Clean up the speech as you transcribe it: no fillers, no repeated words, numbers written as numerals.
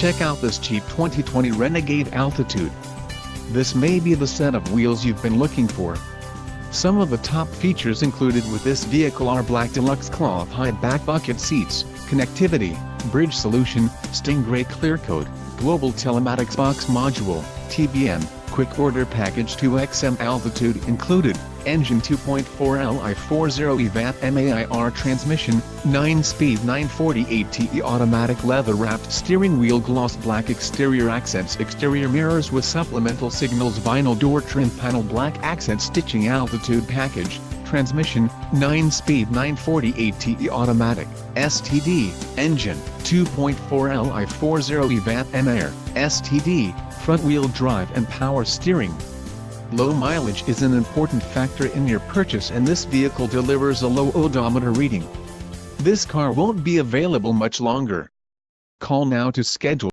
Check out this cheap 2020 Renegade Altitude. This may be the set of wheels you've been looking for. Some of the top features included with this vehicle are black deluxe cloth high back bucket seats, connectivity, bridge solution, Stingray clear coat, global telematics box module, TBM, quick order package 2XM altitude included, engine 2.4 Li 40 EVAP MAIR transmission, 9-speed 940 automatic leather-wrapped steering wheel gloss black exterior accents exterior mirrors with supplemental signals vinyl door trim panel black accent stitching altitude package, transmission, 9-speed 940 automatic, STD, engine, 2.4 Li 40 EVAP MAIR, STD, front-wheel drive and power steering. Low mileage is an important factor in your purchase and this vehicle delivers a low odometer reading. This car won't be available much longer. Call now to schedule